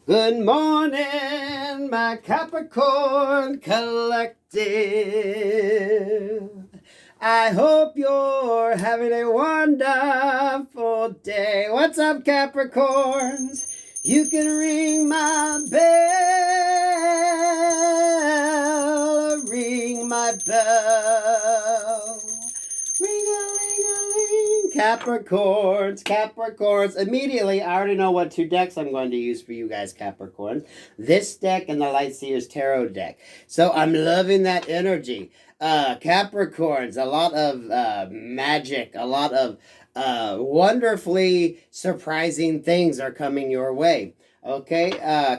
Good morning, my Capricorn collective. I hope you're having a wonderful day. What's up, Capricorns? You can ring my bell, ring my bell. Ring-a-ling-a-ling. Capricorns. Immediately, I already know what two decks I'm going to use for you guys, Capricorns. This deck and the Lightseers Tarot deck. So I'm loving that energy. Capricorns, a lot of magic, a lot of wonderfully surprising things are coming your way. Okay,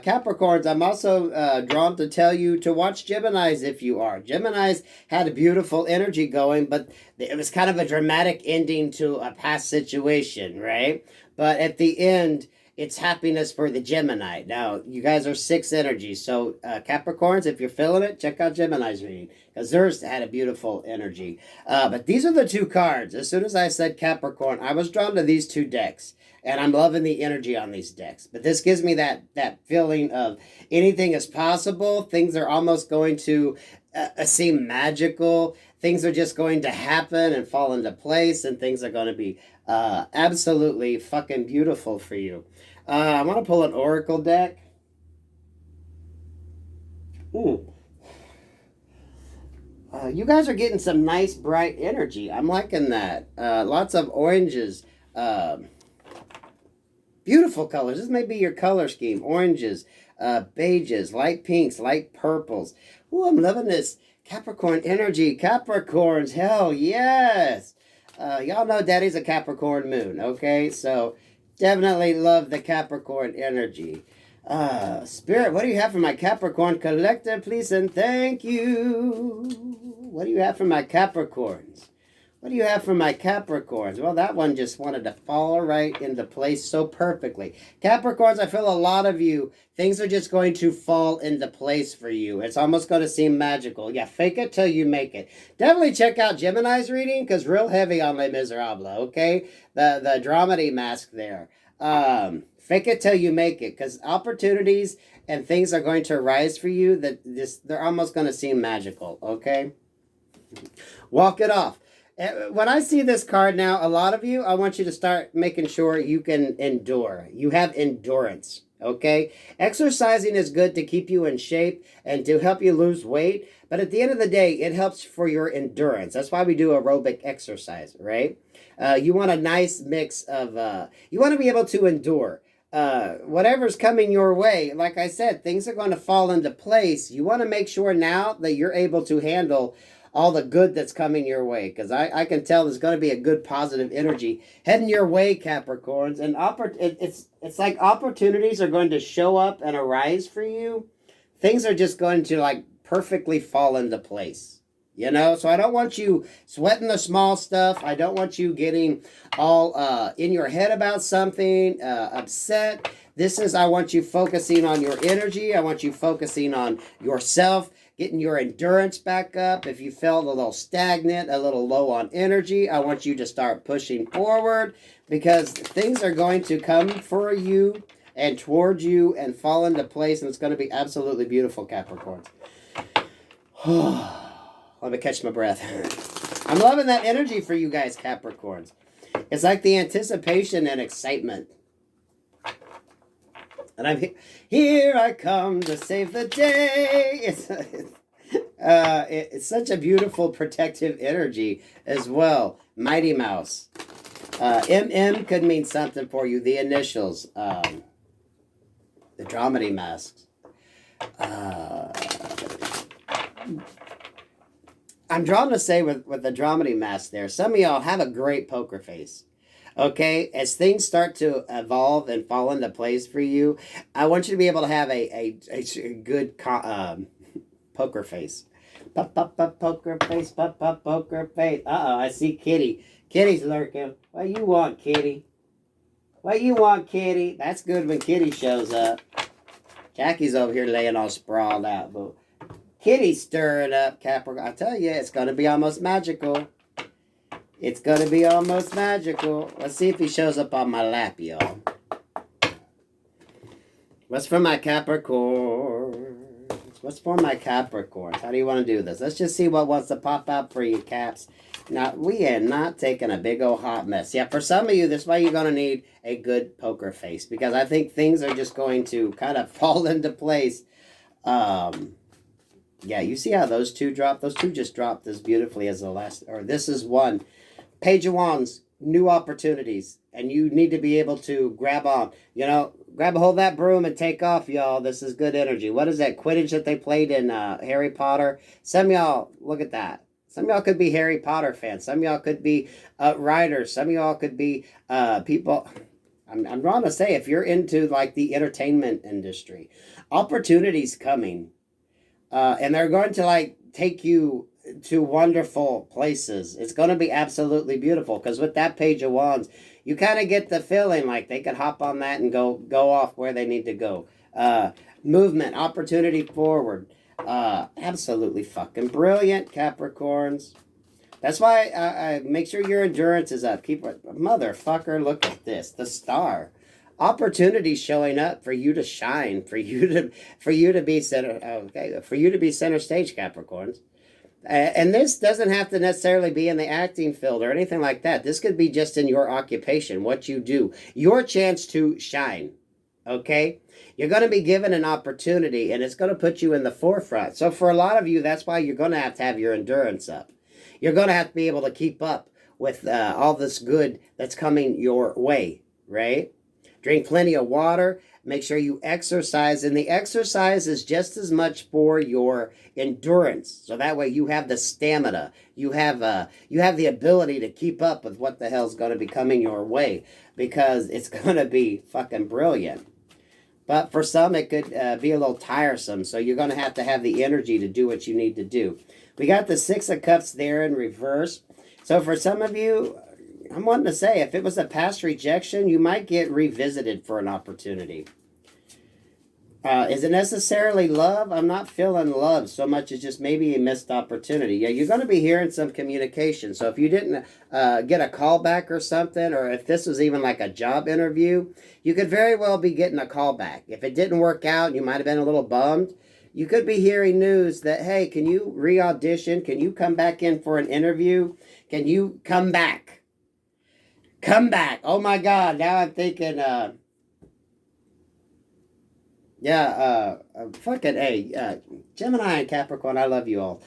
Capricorns, I'm also drawn to tell you to watch Geminis if you are. Geminis had a beautiful energy going, but it was kind of a dramatic ending to a past situation, right? But at the end, it's happiness for the Gemini. Now, you guys are 6 energies, so Capricorns, if you're feeling it, check out Gemini's reading, because theirs had a beautiful energy. But these are the 2 cards. As soon as I said Capricorn, I was drawn to these 2 decks. And I'm loving the energy on these decks. But this gives me that feeling of anything is possible. Things are almost going to seem magical. Things are just going to happen and fall into place. And things are going to be absolutely fucking beautiful for you. I want to pull an oracle deck. Ooh. You guys are getting some nice bright energy. I'm liking that. Lots of oranges. Beautiful colors. This may be your color scheme. Oranges, beiges, light pinks, light purples. Ooh, I'm loving this Capricorn energy. Capricorns, hell yes. Y'all know Daddy's a Capricorn moon, okay? So definitely love the Capricorn energy. Spirit, what do you have for my Capricorn collective, please and thank you? What do you have for my Capricorns? What do you have for my Capricorns? Well, that one just wanted to fall right into place so perfectly. Capricorns, I feel a lot of you, things are just going to fall into place for you. It's almost going to seem magical. Yeah, fake it till you make it. Definitely check out Gemini's reading, because real heavy on Les Miserables, okay? The dramedy mask there. Fake it till you make it, because opportunities and things are going to arise for you that they're almost going to seem magical, okay? Walk it off. When I see this card now, a lot of you, I want you to start making sure you can endure. You have endurance, okay? Exercising is good to keep you in shape and to help you lose weight. But at the end of the day, it helps for your endurance. That's why we do aerobic exercise, right? You want a nice mix of, you want to be able to endure. Whatever's coming your way, like I said, things are going to fall into place. You want to make sure now that you're able to handle all the good that's coming your way, because I can tell there's going to be a good positive energy heading your way, Capricorns, and it's like opportunities are going to show up and arise for you. Things are just going to like perfectly fall into place, you know. So I don't want you sweating the small stuff. I don't want you getting all in your head about something, upset. I want you focusing on your energy. I want you focusing on yourself, getting your endurance back up. If you felt a little stagnant, a little low on energy, I want you to start pushing forward, because things are going to come for you and towards you and fall into place, and it's going to be absolutely beautiful, Capricorns. Let me catch my breath. I'm loving that energy for you guys, Capricorns. It's like the anticipation and excitement. And I'm here I come to save the day. It's such a beautiful protective energy as well. Mighty Mouse. MM could mean something for you. The initials. The dramedy masks. I'm drawn to say with the dramedy mask there, some of y'all have a great poker face. Okay, as things start to evolve and fall into place for you, I want you to be able to have a good poker face. Poker face, poker face. Uh-oh, I see Kitty. Kitty's lurking. What you want, Kitty? What you want, Kitty? That's good when Kitty shows up. Jackie's over here laying all sprawled out, but Kitty's stirring up, Capricorn. I tell you, it's going to be almost magical. It's going to be almost magical. Let's see if he shows up on my lap, y'all. What's for my Capricorns? What's for my Capricorns? How do you want to do this? Let's just see what wants to pop out for you, Caps. Now, we are not taking a big old hot mess. Yeah, for some of you, this is why you're going to need a good poker face. Because I think things are just going to kind of fall into place. Yeah, you see how those two dropped? Those two just dropped as beautifully as the last. Or this is one. Page of Wands, new opportunities. And you need to be able to grab on. You know, grab a hold of that broom and take off, y'all. This is good energy. What is that Quidditch that they played in Harry Potter? Some of y'all, look at that. Some of y'all could be Harry Potter fans. Some of y'all could be writers. Some of y'all could be people. I'm wrong to say, if you're into like the entertainment industry, opportunities coming. And they're going to like take you to wonderful places. It's going to be absolutely beautiful because with that Page of Wands, you kind of get the feeling like they could hop on that and go off where they need to go. Movement, opportunity forward. Absolutely fucking brilliant, Capricorns. That's why I make sure your endurance is up. Keep it, motherfucker. Look at this, the star. Opportunities showing up for you to shine, for you to be center. Okay, for you to be center stage, Capricorns. And this doesn't have to necessarily be in the acting field or anything like that. This could be just in your occupation, what you do, your chance to shine. Okay, you're going to be given an opportunity, and it's going to put you in the forefront. So for a lot of you, that's why you're going to have your endurance up. You're going to have to be able to keep up with all this good that's coming your way, right? Drink plenty of water. Make sure you exercise. And the exercise is just as much for your endurance. So that way you have the stamina. You have the ability to keep up with what the hell's going to be coming your way. Because it's going to be fucking brilliant. But for some, it could be a little tiresome. So you're going to have the energy to do what you need to do. We got the Six of Cups there in reverse. So for some of you, I'm wanting to say, if it was a past rejection, you might get revisited for an opportunity. Is it necessarily love? I'm not feeling love so much as just maybe a missed opportunity. Yeah, you're going to be hearing some communication. So if you didn't get a call back or something, or if this was even like a job interview, you could very well be getting a call back. If it didn't work out, you might have been a little bummed. You could be hearing news that, hey, can you re-audition? Can you come back in for an interview? Can you come back? Come back. Oh my God. Now I'm thinking, fucking, hey, Gemini and Capricorn, I love you all.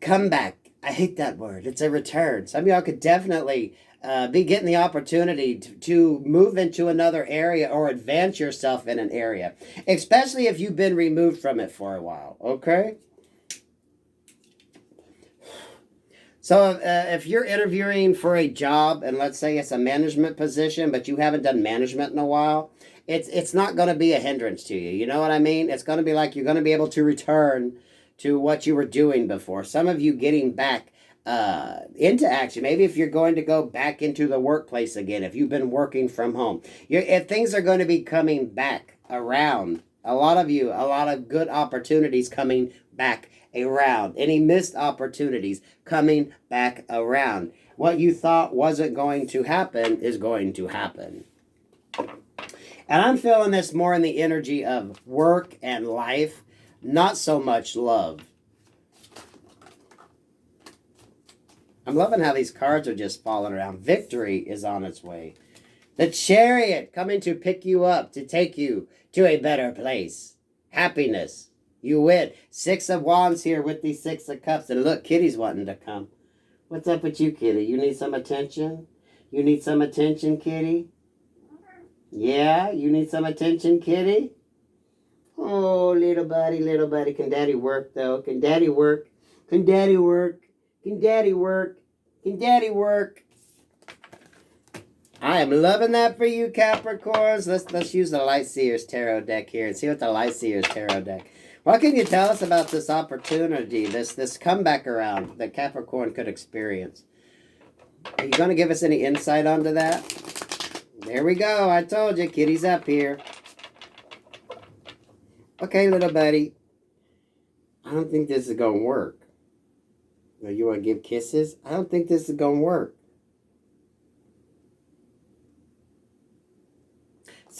Come back. I hate that word. It's a return. Some of y'all could definitely be getting the opportunity to move into another area or advance yourself in an area, especially if you've been removed from it for a while, okay? So if you're interviewing for a job, and let's say it's a management position, but you haven't done management in a while, it's not going to be a hindrance to you. You know what I mean? It's going to be like you're going to be able to return to what you were doing before. Some of you getting back into action. Maybe if you're going to go back into the workplace again, if you've been working from home, if things are going to be coming back around. A lot of you, a lot of good opportunities coming back around. Any missed opportunities coming back around. What you thought wasn't going to happen is going to happen. And I'm feeling this more in the energy of work and life, not so much love. I'm loving how these cards are just falling around. Victory is on its way. The Chariot coming to pick you up, to take you to a better place. Happiness. You win. Six of Wands here with these Six of Cups. And look, Kitty's wanting to come. What's up with you, Kitty? You need some attention? You need some attention, Kitty? Yeah, you need some attention, Kitty? Oh, little buddy, little buddy. Can Daddy work, though? Can Daddy work? Can Daddy work? Can Daddy work? Can Daddy work? I am loving that for you, Capricorns. Let's use the Lightseers Tarot deck here and see what the Lightseers Tarot deck. What can you tell us about this opportunity, this comeback around that Capricorn could experience? Are you going to give us any insight onto that? There we go. I told you, Kitty's up here. Okay, little buddy. I don't think this is going to work. You want to give kisses? I don't think this is going to work.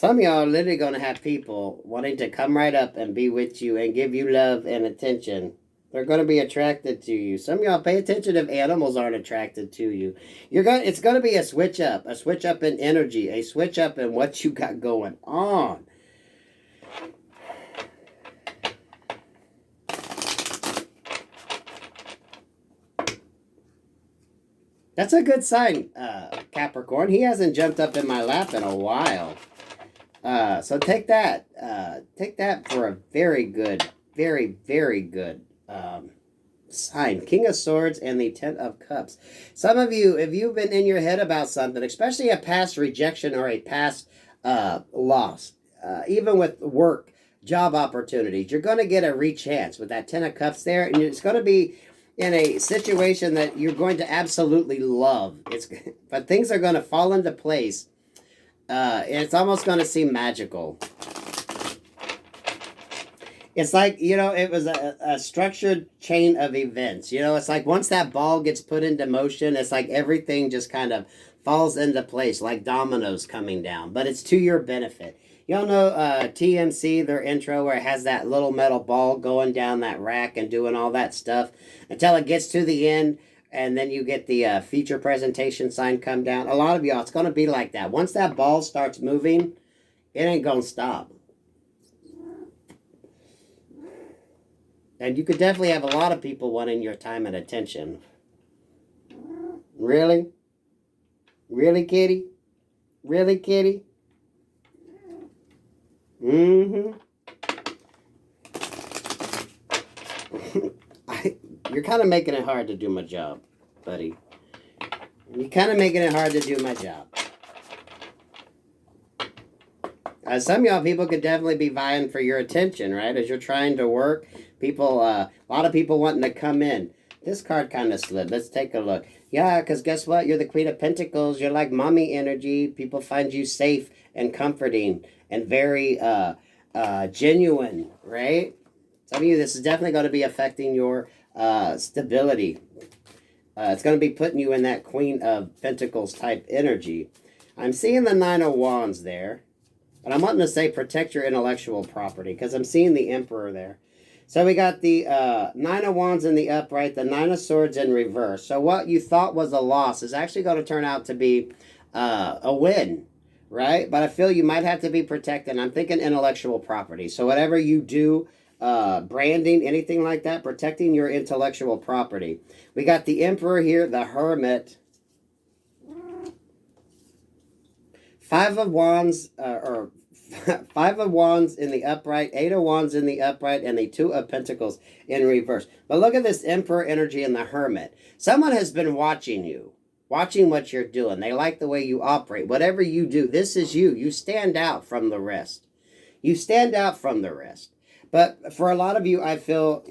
Some of y'all are literally going to have people wanting to come right up and be with you and give you love and attention. They're going to be attracted to you. Some of y'all pay attention if animals aren't attracted to you. It's going to be a switch up in energy, a switch up in what you got going on. That's a good sign, Capricorn. He hasn't jumped up in my lap in a while. So take that for a very good, very, very good sign. King of Swords and the Ten of Cups. Some of you, if you've been in your head about something, especially a past rejection or a past loss, even with work, job opportunities, you're going to get a re-chance with that Ten of Cups there, and it's going to be in a situation that you're going to absolutely love. But things are going to fall into place. It's almost going to seem magical. It's like, it was a structured chain of events. It's like once that ball gets put into motion, it's like everything just kind of falls into place, like dominoes coming down. But it's to your benefit. Y'all know TMC, their intro, where it has that little metal ball going down that rack and doing all that stuff until it gets to the end, and then you get the feature presentation sign come down. A lot of y'all, it's going to be like that. Once that ball starts moving, it ain't going to stop. And you could definitely have a lot of people wanting your time and attention. Really? Really, kitty? Really, kitty? Mm-hmm. You're kind of making it hard to do my job, buddy. You're kind of making it hard to do my job. Some of y'all people could definitely be vying for your attention, right? As you're trying to work, people, a lot of people wanting to come in. This card kind of slid. Let's take a look. Yeah, because guess what? You're the Queen of Pentacles. You're like mommy energy. People find you safe and comforting and very genuine, right? Some of you, this is definitely going to be affecting your stability. It's going to be putting you in that Queen of Pentacles type energy. I'm seeing the Nine of Wands there. And I'm wanting to say protect your intellectual property because I'm seeing the Emperor there. So we got the Nine of Wands in the upright, the Nine of Swords in reverse. So what you thought was a loss is actually going to turn out to be a win, right? But I feel you might have to be protected. I'm thinking intellectual property. So whatever you do, branding, anything like that, protecting your intellectual property. We got the Emperor here, the Hermit. Five of Wands, or Five of Wands in the upright, Eight of Wands in the upright, and the Two of Pentacles in reverse. But look at this Emperor energy in the Hermit. Someone has been watching you, watching what you're doing. They like the way you operate. Whatever you do, this is you. You stand out from the rest. You stand out from the rest. But for a lot of you, I feel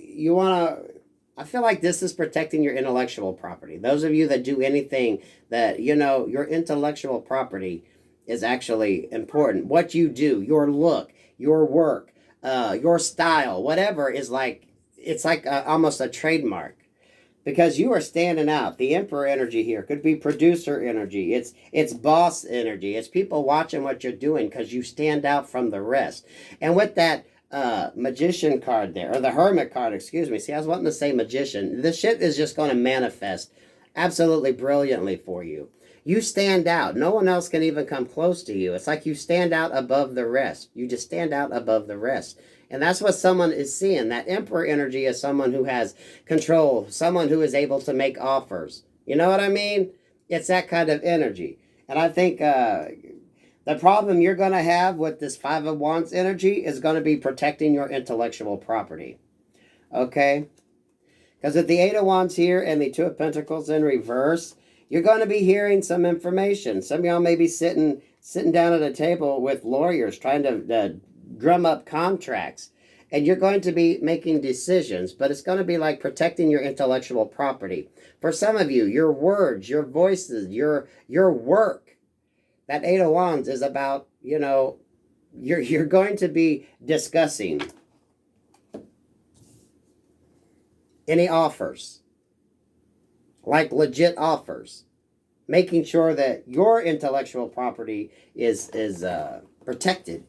like this is protecting your intellectual property. Those of you that do anything that, your intellectual property is actually important. What you do, your look, your work, your style, whatever is like, it's like almost a trademark because you are standing out. The Emperor energy here could be producer energy. It's boss energy. It's people watching what you're doing because you stand out from the rest. And with that Magician card there, or the Hermit card, excuse me. See, I was wanting to say Magician. This shit is just going to manifest absolutely brilliantly for you. You stand out. No one else can even come close to you. It's like you stand out above the rest. You just stand out above the rest. And that's what someone is seeing. That Emperor energy is someone who has control, someone who is able to make offers. You know what I mean? It's that kind of energy. And I think the problem you're going to have with this Five of Wands energy is going to be protecting your intellectual property. Okay? Because with the Eight of Wands here and the Two of Pentacles in reverse, you're going to be hearing some information. Some of y'all may be sitting down at a table with lawyers trying to drum up contracts. And you're going to be making decisions, but it's going to be like protecting your intellectual property. For some of you, your words, your voices, your work, that Eight of Wands is about, you're going to be discussing any offers. Like legit offers, making sure that your intellectual property is protected.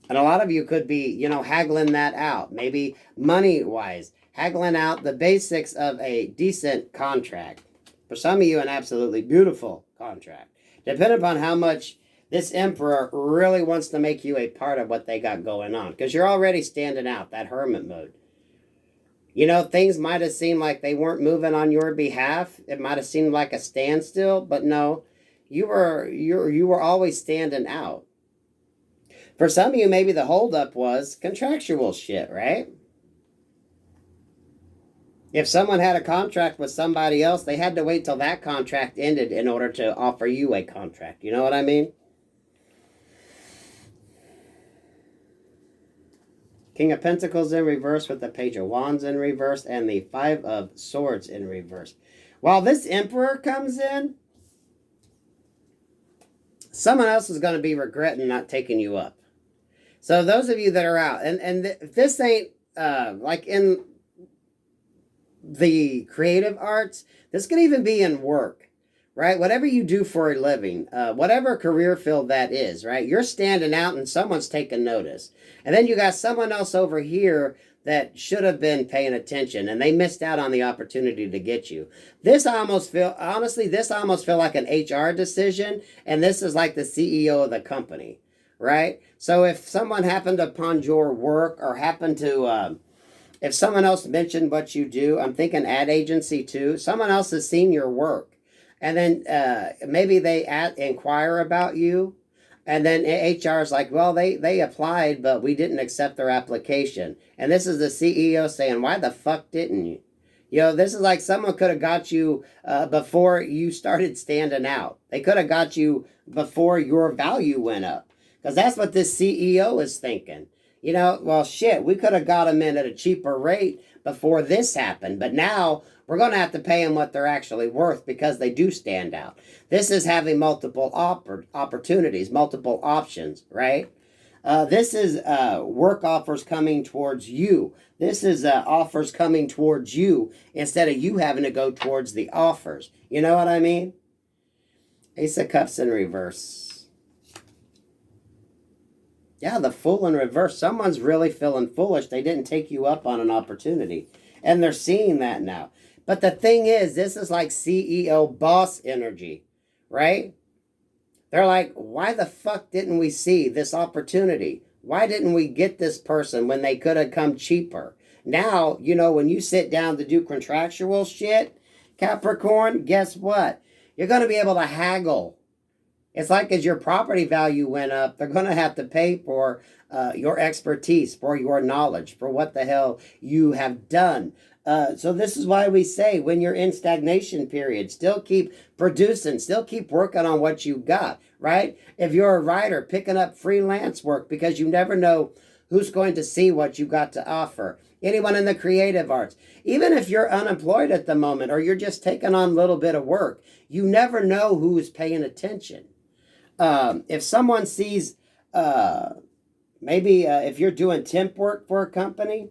And a lot of you could be, you know, haggling that out. Maybe money-wise, haggling out the basics of a decent contract. For some of you, an absolutely beautiful contract. Depending upon how much this emperor really wants to make you a part of what they got going on. Because you're already standing out, that hermit mode. You know, things might have seemed like they weren't moving on your behalf. It might have seemed like a standstill. But no, you were always standing out. For some of you, maybe the holdup was contractual shit, right? If someone had a contract with somebody else, they had to wait till that contract ended in order to offer you a contract. You know what I mean? King of Pentacles in reverse with the Page of Wands in reverse and the Five of Swords in reverse. While this Emperor comes in, someone else is going to be regretting not taking you up. So those of you that are out, and this ain't like in the creative arts, this could even be in work, right? Whatever you do for a living, whatever career field that is, right? You're standing out and someone's taking notice. And then you got someone else over here that should have been paying attention and they missed out on the opportunity to get you. This I almost feel, honestly, this I almost feel like an HR decision, and this is like the CEO of the company. Right? So if someone happened upon your work or happened to, if someone else mentioned what you do, I'm thinking ad agency too, someone else has seen your work. And then maybe they inquire about you. And then HR is like, well, they applied, but we didn't accept their application. And this is the CEO saying, why the fuck didn't you? You know, this is like someone could have got you before you started standing out. They could have got you before your value went up. Because that's what this CEO is thinking. You know, well, shit, we could have got them in at a cheaper rate before this happened. But now we're going to have to pay them what they're actually worth because they do stand out. This is having multiple opportunities, multiple options, right? This is work offers coming towards you. This is offers coming towards you instead of you having to go towards the offers. You know what I mean? Ace of Cups in reverse. Yeah, the Fool in reverse. Someone's really feeling foolish. They didn't take you up on an opportunity. And they're seeing that now. But the thing is, this is like CEO boss energy, right? They're like, why the fuck didn't we see this opportunity? Why didn't we get this person when they could have come cheaper? Now, you know, when you sit down to do contractual shit, Capricorn, guess what? You're going to be able to haggle. It's like as your property value went up, they're going to have to pay for your expertise, for your knowledge, for what the hell you have done. So this is why we say when you're in stagnation period, still keep producing, still keep working on what you got, right? If you're a writer, picking up freelance work because you never know who's going to see what you got to offer. Anyone in the creative arts, even if you're unemployed at the moment or you're just taking on a little bit of work, you never know who's paying attention. If someone sees, maybe if you're doing temp work for a company,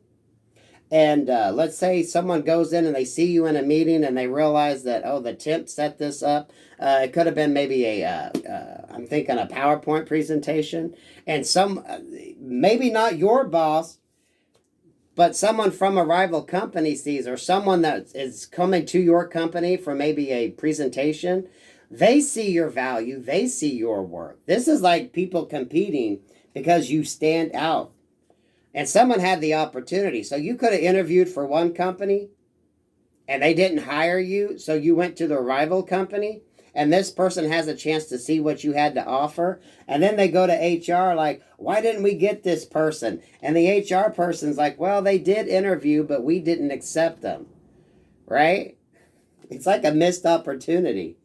and let's say someone goes in and they see you in a meeting and they realize that, oh, the temp set this up. It could have been maybe I'm thinking a PowerPoint presentation, and maybe not your boss, but someone from a rival company sees, or someone that is coming to your company for maybe a presentation. They see your value. They see your worth. This is like people competing because you stand out. And someone had the opportunity. So you could have interviewed for one company and they didn't hire you. So you went to the rival company and this person has a chance to see what you had to offer. And then they go to HR like, why didn't we get this person? And the HR person's like, well, they did interview, but we didn't accept them. Right? It's like a missed opportunity.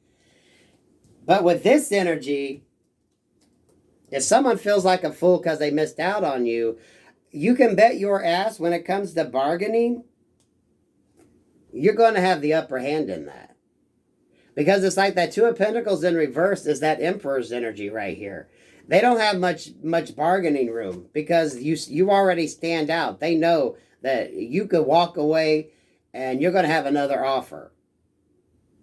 But with this energy, if someone feels like a fool because they missed out on you, you can bet your ass when it comes to bargaining, you're going to have the upper hand in that. Because it's like that Two of Pentacles in reverse is that Emperor's energy right here. They don't have much bargaining room because you already stand out. They know that you could walk away and you're going to have another offer.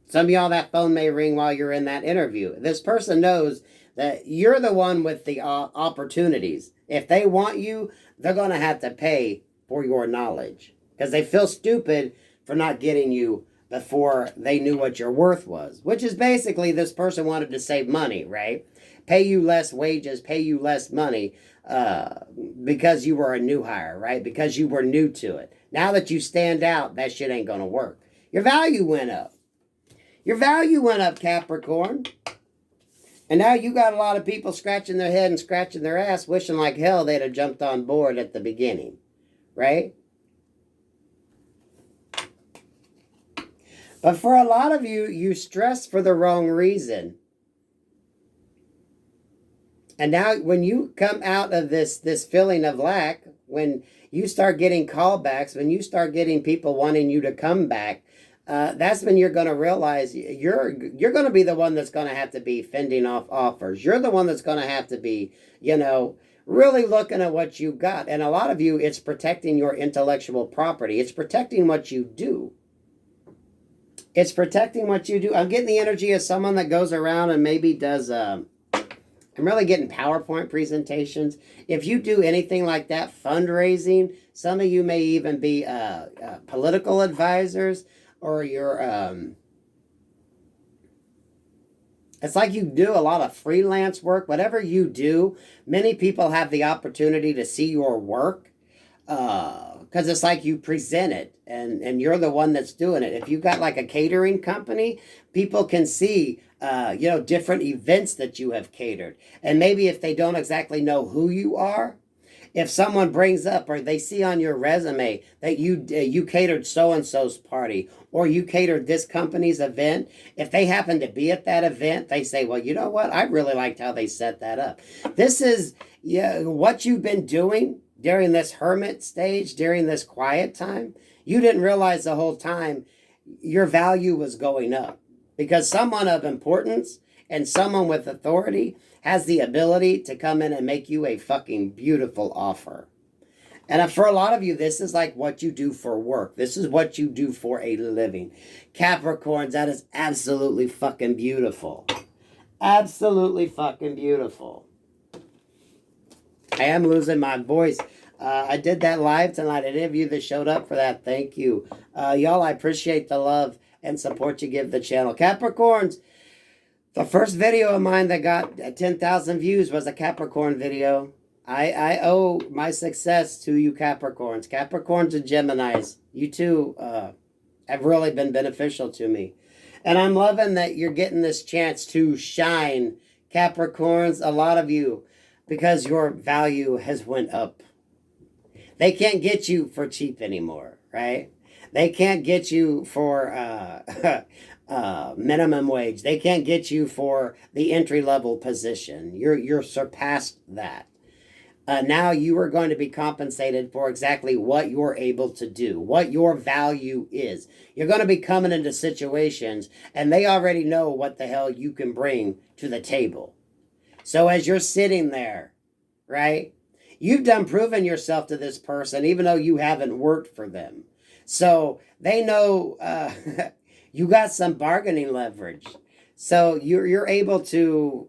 Some of y'all, that phone may ring while you're in that interview. This person knows that you're the one with the opportunities. If they want you, they're going to have to pay for your knowledge because they feel stupid for not getting you before they knew what your worth was, which is basically this person wanted to save money, right? Pay you less wages, pay you less money because you were a new hire, right? Because you were new to it. Now that you stand out, that shit ain't going to work. Your value went up. Your value went up, Capricorn. And now you got a lot of people scratching their head and scratching their ass, wishing like hell they'd have jumped on board at the beginning, right? But for a lot of you, you stress for the wrong reason. And now when you come out of this feeling of lack, when you start getting callbacks, when you start getting people wanting you to come back, that's when you're going to realize you're going to be the one that's going to have to be fending off offers. You're the one that's going to have to be, really looking at what you got. And a lot of you, it's protecting your intellectual property. It's protecting what you do. It's protecting what you do. I'm getting the energy of someone that goes around and maybe does... I'm really getting PowerPoint presentations. If you do anything like that, fundraising, some of you may even be political advisors, or you're, it's like you do a lot of freelance work. Whatever you do, many people have the opportunity to see your work because it's like you present it and you're the one that's doing it. If you've got like a catering company, people can see different events that you have catered. And maybe if they don't exactly know who you are, if someone brings up or they see on your resume that you catered so-and-so's party or you catered this company's event, if they happen to be at that event, they say, well, you know what? I really liked how they set that up. This is what you've been doing during this hermit stage, during this quiet time. You didn't realize the whole time your value was going up. Because someone of importance and someone with authority has the ability to come in and make you a fucking beautiful offer. And for a lot of you, this is like what you do for work. This is what you do for a living. Capricorns, that is absolutely fucking beautiful. Absolutely fucking beautiful. I am losing my voice. I did that live tonight. Any of you that showed up for that, thank you. Y'all, I appreciate the love and support you give the channel. Capricorns, the first video of mine that got 10,000 views was a Capricorn video. I owe my success to you Capricorns. Capricorns and Geminis, you two have really been beneficial to me. And I'm loving that you're getting this chance to shine, Capricorns, a lot of you, because your value has went up. They can't get you for cheap anymore, right? They can't get you for minimum wage. They can't get you for the entry-level position. You're surpassed that. Now you are going to be compensated for exactly what you're able to do, what your value is. You're going to be coming into situations, and they already know what the hell you can bring to the table. So as you're sitting there, right, you've done proven yourself to this person, even though you haven't worked for them. So they know you got some bargaining leverage. So you're able to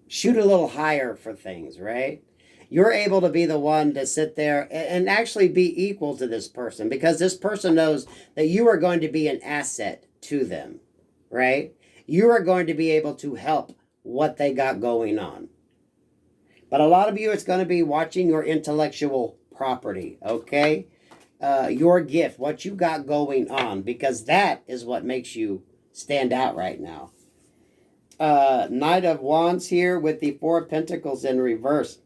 shoot a little higher for things, right? You're able to be the one to sit there and actually be equal to this person because this person knows that you are going to be an asset to them, right? You are going to be able to help what they got going on. But a lot of you, it's going to be watching your intellectual property, okay? Your gift, what you got going on, because that is what makes you stand out right now. Knight of Wands here with the Four of Pentacles in reverse.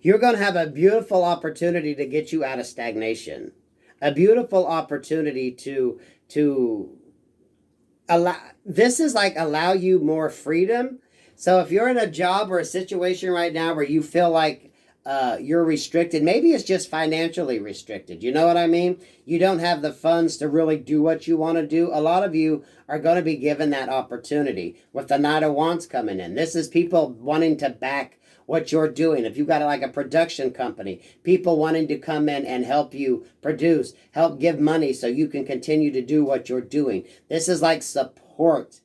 You're going to have a beautiful opportunity to get you out of stagnation. A beautiful opportunity to allow, this is like allow you more freedom. So if you're in a job or a situation right now where you feel like you're restricted, maybe it's just financially restricted. You know what I mean? You don't have the funds to really do what you want to do. A lot of you are going to be given that opportunity with the Knight of Wands coming in. This is people wanting to back what you're doing. If you've got like a production company, people wanting to come in and help you produce, help give money so you can continue to do what you're doing. This is like support.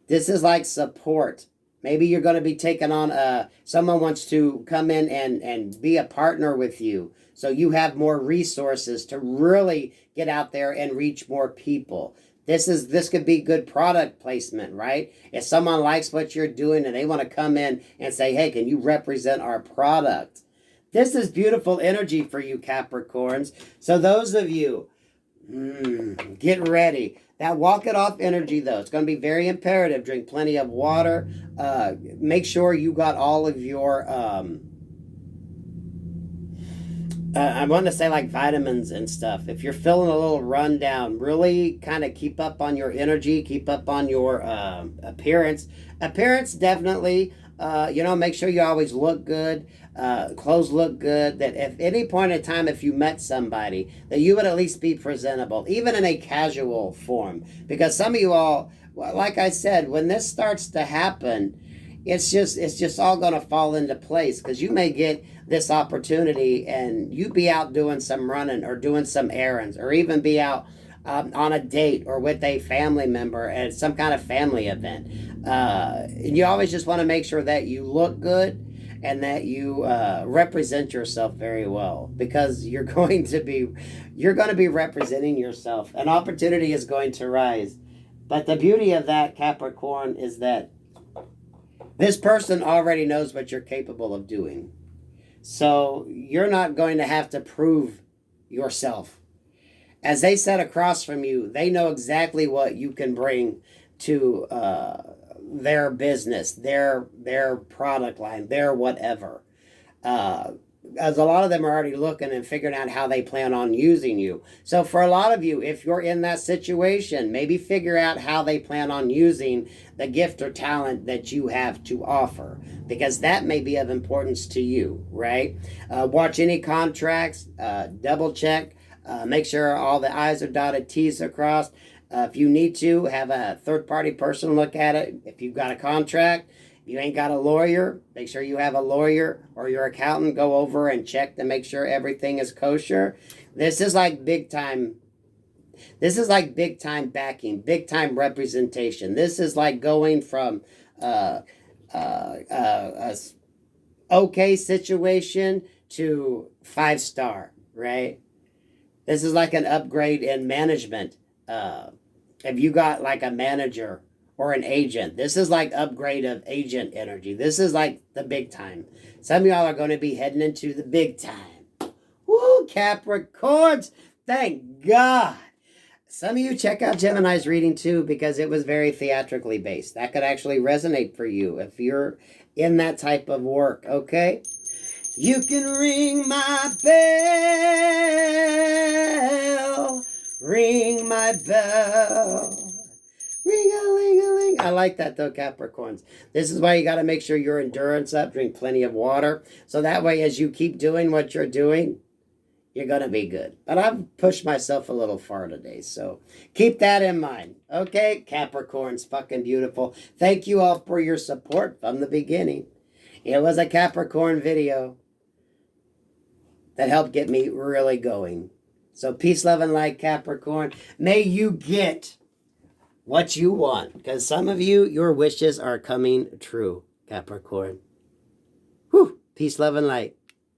This is like support. Maybe you're going to be taking on, someone wants to come in and be a partner with you. So you have more resources to really get out there and reach more people. This could be good product placement, right? If someone likes what you're doing and they want to come in and say, hey, can you represent our product? This is beautiful energy for you, Capricorns. So those of you, get ready. That walk it off energy, though, it's going to be very imperative. Drink plenty of water. Make sure you got all of your, I want to say like vitamins and stuff. If you're feeling a little run down, really kind of keep up on your energy, keep up on your appearance. Appearance, definitely. Make sure you always look good. Clothes look good. That if any point in time, if you met somebody, that you would at least be presentable, even in a casual form. Because some of you all, like I said, when this starts to happen, it's just all going to fall into place, because you may get this opportunity and you be out doing some running or doing some errands, or even be out on a date or with a family member at some kind of family event. And you always just want to make sure that you look good and that you represent yourself very well, because you're going to be representing yourself. An opportunity is going to rise. But the beauty of that, Capricorn, is that this person already knows what you're capable of doing. So you're not going to have to prove yourself. As they sit across from you, they know exactly what you can bring to their business, their product line, their whatever. As a lot of them are already looking and figuring out how they plan on using you. So for a lot of you, if you're in that situation, maybe figure out how they plan on using the gift or talent that you have to offer, because that may be of importance to you, right? Watch any contracts, double check, make sure all the I's are dotted, T's are crossed. If you need to, have a third-party person look at it. If you've got a contract, you ain't got a lawyer, make sure you have a lawyer or your accountant go over and check to make sure everything is kosher. This is like big time backing, big time representation. This is like going from a okay situation to 5-star, right? This is like an upgrade in management. If you got like a manager or an agent, this is like upgrade of agent energy. This is like the big time. Some of y'all are going to be heading into the big time. Woo, Capricorns! Thank God. Some of you check out Gemini's reading too, because it was very theatrically based. That could actually resonate for you if you're in that type of work, okay? You can ring my bell. Ring my bell. Ring-a-ling-a-ling. I like that though, Capricorns. This is why you got to make sure your endurance up. Drink plenty of water. So that way, as you keep doing what you're doing, you're going to be good. But I've pushed myself a little far today. So keep that in mind. Okay, Capricorns, fucking beautiful. Thank you all for your support from the beginning. It was a Capricorn video that helped get me really going. So peace, love, and light, Capricorn. May you get what you want, because some of you, your wishes are coming true, Capricorn. Whew. Peace, love, and light.